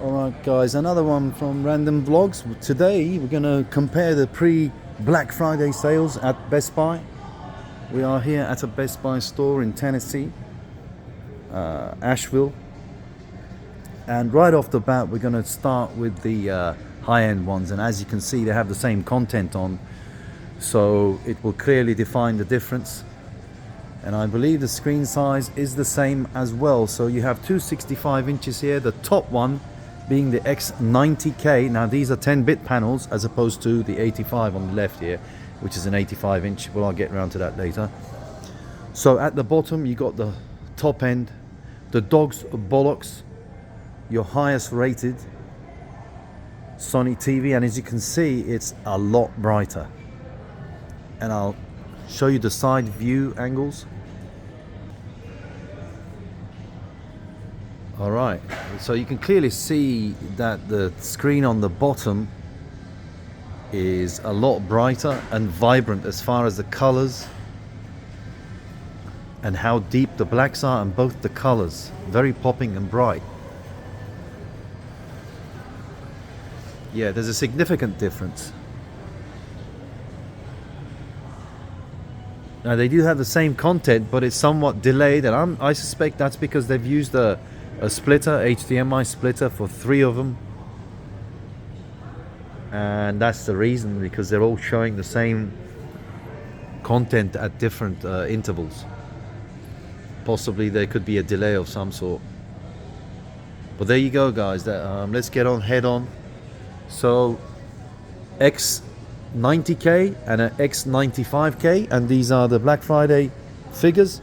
Alright guys, another one from Random Vlogs. Today we're going to compare the pre-Black Friday sales at Best Buy. We are here at a Best Buy store in Tennessee, Asheville. And right off the bat we're going to start with the high-end ones, and as you can see they have the same content on, so it will clearly define the difference. And I believe the screen size is the same as well. So you have two 65 inches here, the top one being the X90K. Now these are 10-bit panels as opposed to the 85 on the left here, which is an 85 inch. Well, I'll get around to that later. So at the bottom you got the top end, the dog's bollocks, your highest rated Sony TV, and as you can see it's a lot brighter. And I'll show you the side view angles. Alright, so you can clearly see that the screen on the bottom is a lot brighter and vibrant as far as the colors and how deep the blacks are, and both the colors very popping and bright. Yeah, there's a significant difference. Now they do have the same content, but it's somewhat delayed, and I suspect that's because they've used a splitter, HDMI splitter, for 3 of them, and that's the reason, because they're all showing the same content at different intervals. Possibly there could be a delay of some sort, but there you go guys. Let's get on head on. So X90K and an X95K, and these are the Black Friday figures,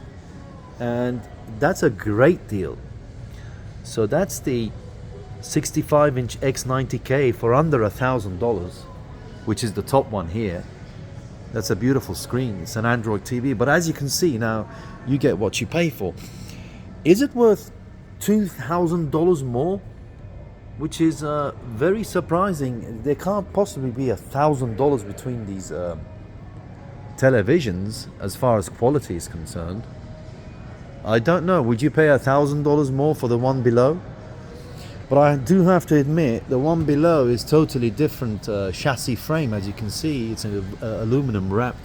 and that's a great deal. So that's the 65-inch X90K for under $1,000, which is the top one here. That's a beautiful screen. It's an Android TV, but as you can see now, you get what you pay for. Is it worth $2,000 more? Which is very surprising. There can't possibly be $1,000 between these televisions as far as quality is concerned. I don't know. Would you pay $1,000 more for the one below? But I do have to admit, the one below is totally different chassis frame. As you can see, it's an aluminum wrap,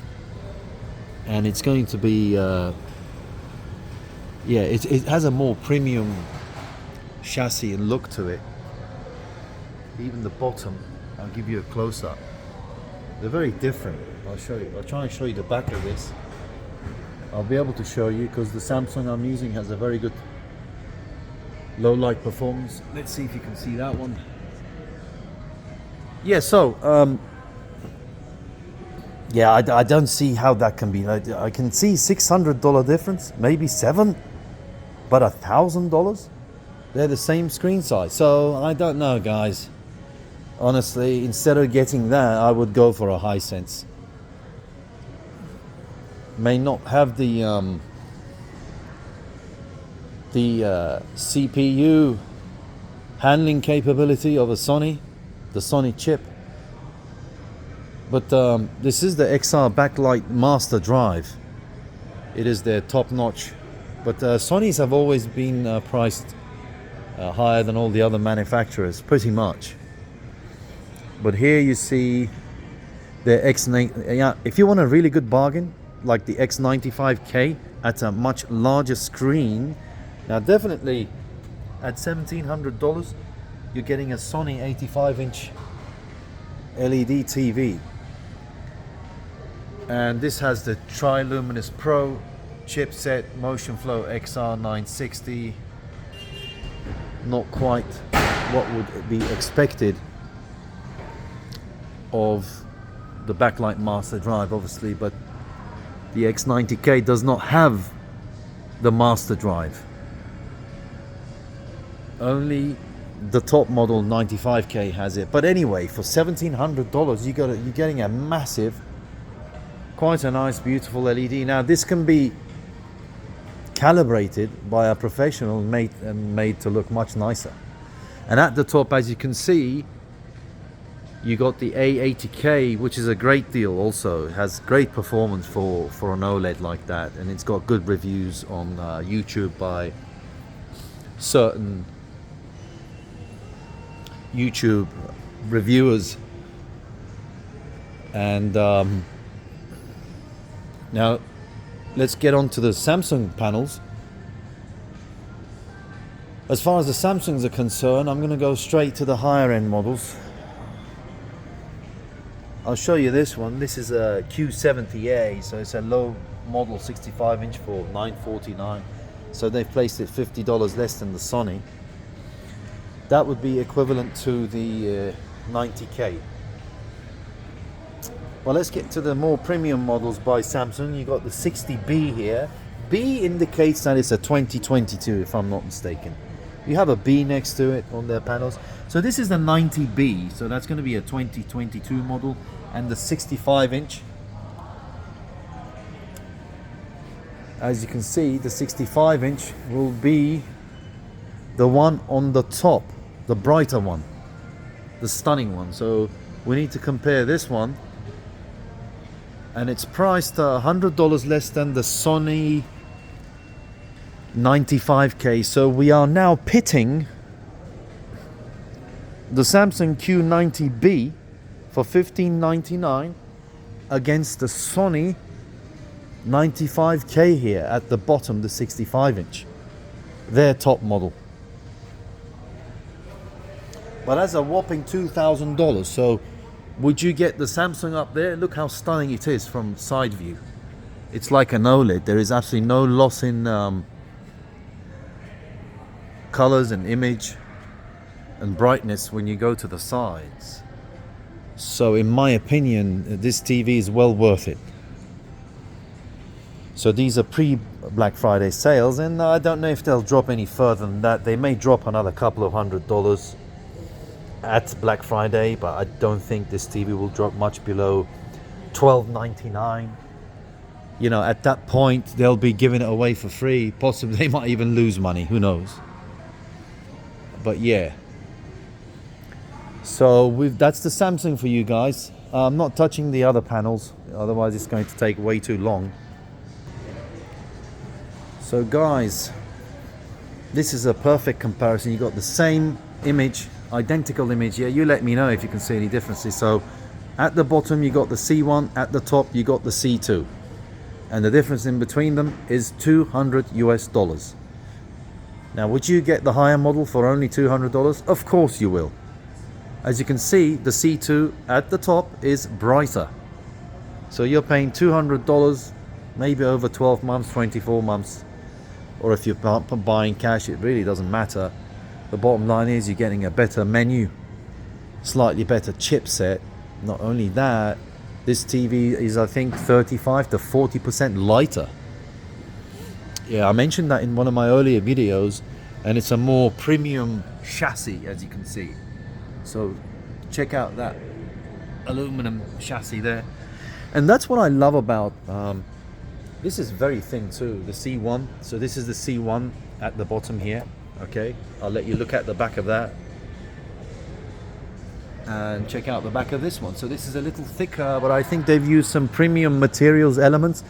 and it's going to be yeah, it has a more premium chassis and look to it. Even the bottom, I'll give you a close-up. They're very different. I'll show you. I'll try and show you the back of this. I'll be able to show you because the Samsung I'm using has a very good low light performance. Let's see if you can see that one. Yeah, so yeah, I don't see how that can be. I can see $600 difference, maybe $700, but $1,000. They're the same screen size, so I don't know, guys. Honestly, instead of getting that, I would go for a Hisense. May not have the CPU handling capability of a Sony, the Sony chip, but this is the XR backlight master drive. It is their top notch, but Sonys have always been priced higher than all the other manufacturers, pretty much. But here you see the X9. Yeah, if you want a really good bargain, like the X95K at a much larger screen, now definitely at $1,700, you're getting a Sony 85-inch LED TV, and this has the Triluminous Pro chipset, Motion Flow XR 960. Not quite what would be expected of the backlight master drive, obviously, but the X90K does not have the master drive. Only the top model 95K has it. But anyway, for $1,700, you're getting a massive, quite a nice, beautiful LED. Now this can be calibrated by a professional, made to look much nicer. And at the top, as you can see, you got the A80K, which is a great deal also. It has great performance for an OLED like that, and it's got good reviews on YouTube by certain YouTube reviewers. And now let's get on to the Samsung panels. As far as the Samsungs are concerned, I'm going to go straight to the higher end models. I'll show you this one. This is a Q70A, so it's a low model 65-inch for $949. So they've placed it $50 less than the Sony. That would be equivalent to the 90K. Well, let's get to the more premium models by Samsung. You got the 60B here. B indicates that it's a 2022, if I'm not mistaken. You have a B next to it on their panels. So this is the 90B, so that's going to be a 2022 model, and the 65-inch. As you can see, the 65-inch will be the one on the top, the brighter one, the stunning one. So we need to compare this one, and it's priced $100 less than the Sony 95K. So we are now pitting the Samsung Q90B for $1599 against the Sony 95K here at the bottom, the 65-inch, their top model. But that's a whopping $2,000. So would you get the Samsung up there? Look how stunning it is from side view. It's like an OLED. There is absolutely no loss in colors and image and brightness when you go to the sides. So in my opinion, this TV is well worth it. So these are pre-Black Friday sales, and I don't know if they'll drop any further than that. They may drop another couple of $100 at Black Friday, but I don't think this TV will drop much below $12.99. You know, at that point they'll be giving it away for free. Possibly they might even lose money, who knows. But yeah, so that's the Samsung for you guys. I'm not touching the other panels, otherwise it's going to take way too long. So guys, this is a perfect comparison. You got the same image, identical image here. You let me know if you can see any differences. So at the bottom you got the C1, at the top you got the C2, and the difference in between them is $200 US. Now, would you get the higher model for only $200? Of course you will. As you can see, the C2 at the top is brighter. So you're paying $200, maybe over 12 months, 24 months. Or if you're buying cash, it really doesn't matter. The bottom line is you're getting a better menu, slightly better chipset. Not only that, this TV is, I think, 35 to 40% lighter. Yeah, I mentioned that in one of my earlier videos, and it's a more premium chassis, as you can see. So check out that aluminum chassis there. And that's what I love about this is very thin too, the C1. So this is the C1 at the bottom here. Okay, I'll let you look at the back of that and check out the back of this one. So this is a little thicker, but I think they've used some premium materials elements,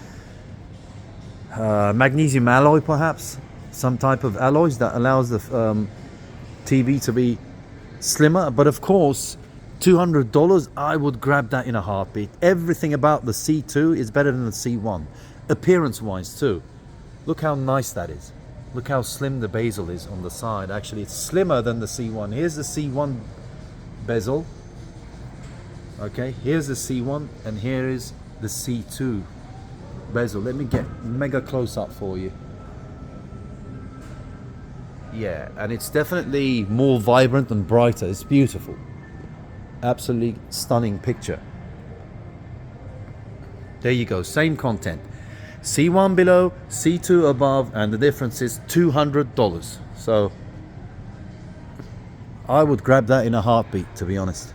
magnesium alloy perhaps, some type of alloys that allows the TV to be slimmer. But of course, $200, I would grab that in a heartbeat. Everything about the C2 is better than the C1, appearance wise too. Look how nice that is. Look how slim the bezel is on the side. Actually, it's slimmer than the C1. Here's the C1 bezel. Okay, here's the C1, and here is the C2 bezel. Let me get mega close up for you. Yeah, and it's definitely more vibrant and brighter. It's beautiful. Absolutely stunning picture. There you go, same content. C1 below, C2 above, and the difference is $200. So I would grab that in a heartbeat, to be honest.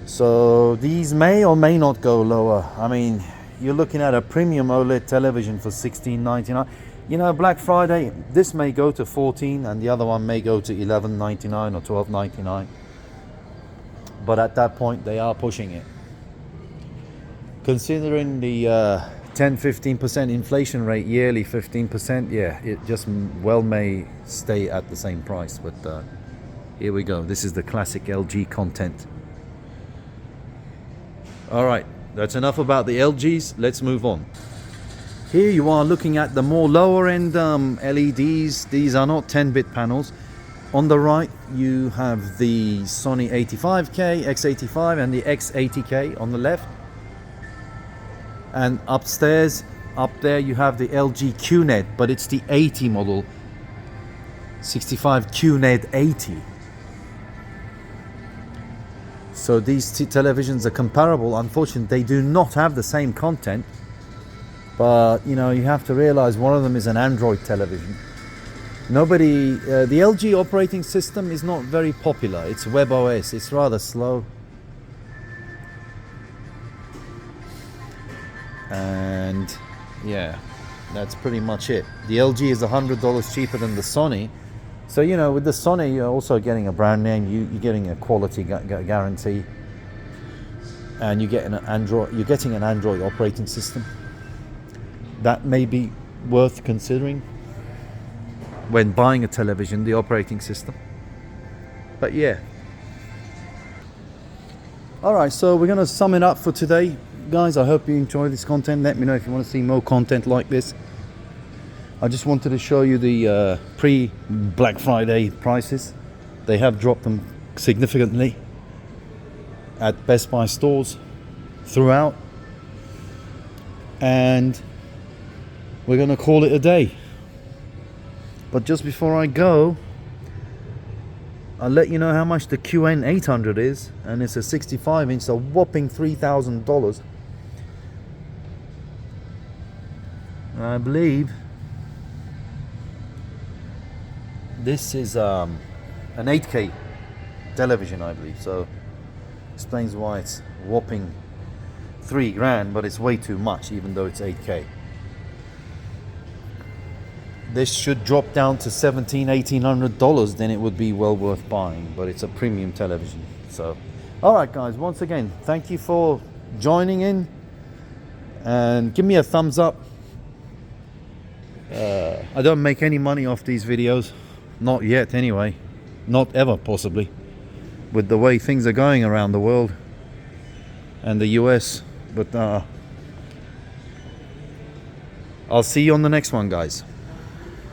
So these may or may not go lower. I mean, you're looking at a premium OLED television for $16.99. You know, Black Friday, this may go to $14 and the other one may go to $11.99 or $12.99. But at that point, they are pushing it. Considering the 10-15% inflation rate yearly, 15%, yeah, it just well may stay at the same price. But here we go. This is the classic LG content. All right, that's enough about the LGs. Let's move on. Here you are looking at the more lower end LEDs. These are not 10-bit panels. On the right you have the Sony 85K, X85 and the X80K on the left. And upstairs, up there you have the LG QNED, but it's the 80 model, 65 QNED 80. So these two televisions are comparable. Unfortunately, they do not have the same content. But you know, you have to realize one of them is an Android television. The LG operating system is not very popular. It's WebOS. It's rather slow. And yeah, that's pretty much it. The LG is $100 cheaper than the Sony. So you know, with the Sony, you're also getting a brand name. You're getting a quality guarantee, and you're getting an Android operating system. That may be worth considering when buying a television, the operating system. But yeah. Alright, so we're going to sum it up for today. Guys, I hope you enjoy this content. Let me know if you want to see more content like this. I just wanted to show you the pre-Black Friday prices. They have dropped them significantly at Best Buy stores throughout. And we're going to call it a day. But just before I go, I'll let you know how much the QN800 is. And it's a 65-inch, a whopping $3,000. I believe this is an 8K television, I believe. So explains why it's whopping $3,000, but it's way too much, even though it's 8K. This should drop down to $1,700-$1,800, then it would be well worth buying, but it's a premium television. So alright guys, once again, thank you for joining in, and give me a thumbs up. I don't make any money off these videos, not yet anyway, not ever possibly, with the way things are going around the world and the US. But I'll see you on the next one, guys.